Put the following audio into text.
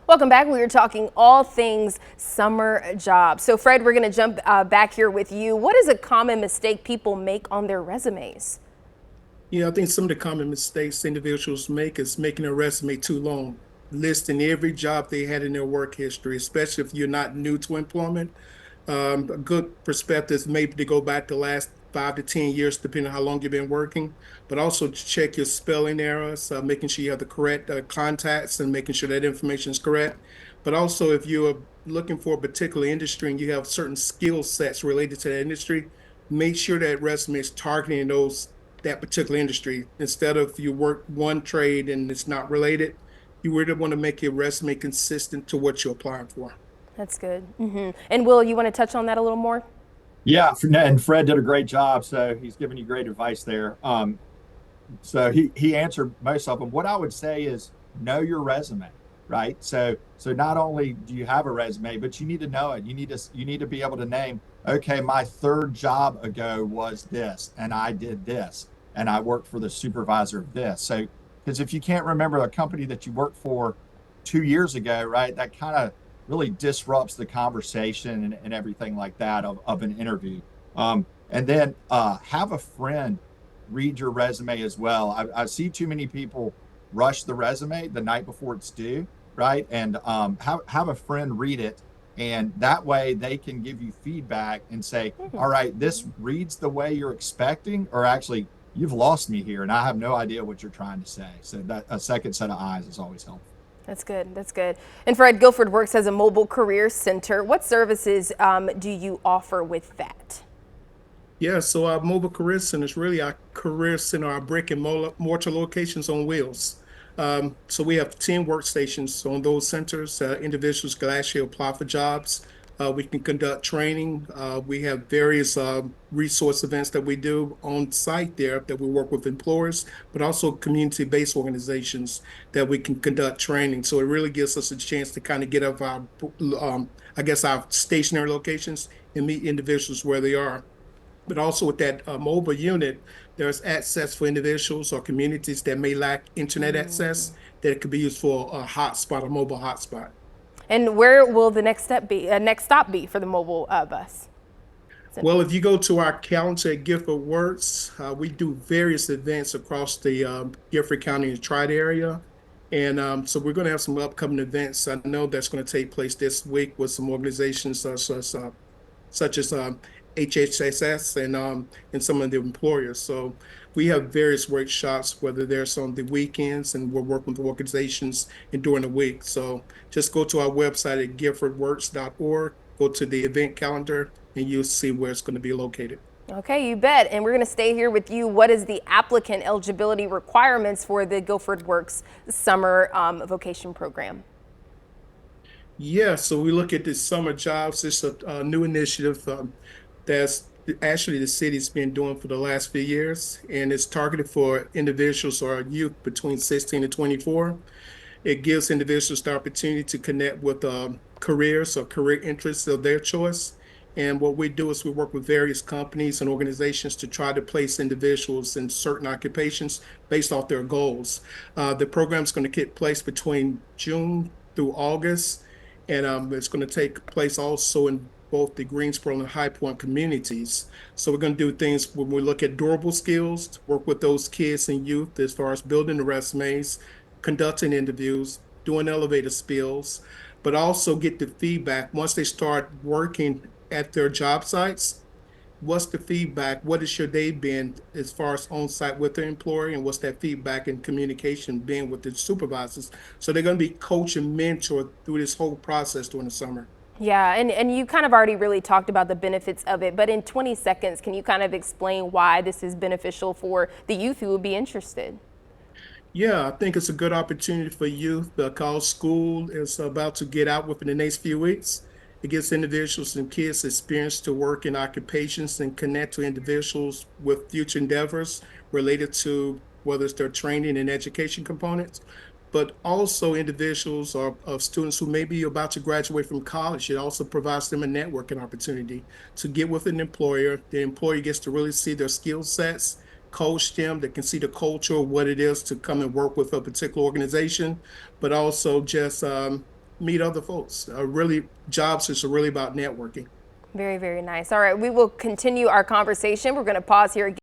Welcome back. We were talking all things summer jobs. So Fred, we're going to jump back here with you. What is a common mistake people make on their resumes? I think some of the common mistakes individuals make is making a resume too long, listing every job they had in their work history, especially if you're not new to employment. A good perspective is maybe to go back the last 5 to 10 years, depending on how long you've been working, but also to check your spelling errors, making sure you have the correct contacts and making sure that information is correct. But also, if you're looking for a particular industry and you have certain skill sets related to that industry, make sure that resume is targeting that particular industry. Instead of you work one trade and it's not related, you really want to make your resume consistent to what you're applying for. That's good. And Will, you want to touch on that a little more? Yeah, and Fred did a great job, so he's giving you great advice there. So he answered most of them. What I would say is know your resume, right? So not only do you have a resume, but you need to know it. You need to be able to name, okay, my third job ago was this, and I did this, and I worked for the supervisor of this. So because if you can't remember a company that you worked for 2 years ago, right, that kind of really disrupts the conversation and everything like that of an interview. And then have a friend read your resume as well. I see too many people rush the resume the night before it's due, right? And have a friend read it. And that way they can give you feedback and say, all right, this reads the way you're expecting, or actually, you've lost me here and I have no idea what you're trying to say. So that a second set of eyes is always helpful. That's good. That's good. And Fred, Guilford works as a mobile career center. What services do you offer with that? Yeah, so our mobile career center is really our career center, our brick and mortar locations on wheels. So we have 10 workstations on those centers. Individuals can actually apply for jobs. We can conduct training. We have various resource events that we do on site there that we work with employers, but also community-based organizations that we can conduct training. So it really gives us a chance to kind of get up I guess, our stationary locations and meet individuals where they are. But also with that mobile unit, there's access for individuals or communities that may lack internet access that it could be used for a hotspot, a mobile hotspot. And where will the next stop be for the mobile bus? Well, if you go to our calendar at Gifford Works, we do various events across the Gifford County and Tri-area. And so we're going to have some upcoming events. I know that's going to take place this week with some organizations such as HHSS and some of the employers. So we have various workshops, whether there's on the weekends, and we're working with organizations and during the week. So just go to our website at giffordworks.org, go to the event calendar, and you'll see where it's going to be located. Okay, you bet. And we're going to stay here with you. What is the applicant eligibility requirements for the Guilford Works summer vocation program? Yeah, so we look at the summer jobs. It's a new initiative that's actually the city's been doing for the last few years, and it's targeted for individuals or youth between 16 and 24. It gives individuals the opportunity to connect with careers or career interests of their choice. And what we do is we work with various companies and organizations to try to place individuals in certain occupations based off their goals. The program is going to take place between June through August, and it's going to take place also in both the Greensboro and High Point communities. So we're going to do things when we look at durable skills, work with those kids and youth as far as building the resumes, conducting interviews, doing elevator skills, but also get the feedback once they start working at their job sites. What's the feedback? What has your day been as far as on site with their employer? And what's that feedback and communication been with the supervisors? So they're going to be coached and mentored through this whole process during the summer. Yeah, and you kind of already really talked about the benefits of it, but in 20 seconds, can you kind of explain why this is beneficial for the youth who would be interested? Yeah, I think it's a good opportunity for youth because school is about to get out within the next few weeks. It gives individuals and kids experience to work in occupations and connect to individuals with future endeavors related to whether it's their training and education components, but also individuals or of students who may be about to graduate from college. It also provides them a networking opportunity to get with an employer. The employer gets to really see their skill sets, coach them, they can see the culture, what it is to come and work with a particular organization, but also just meet other folks. Really, jobs is really about networking. Very, very nice. All right, we will continue our conversation. We're going to pause here again.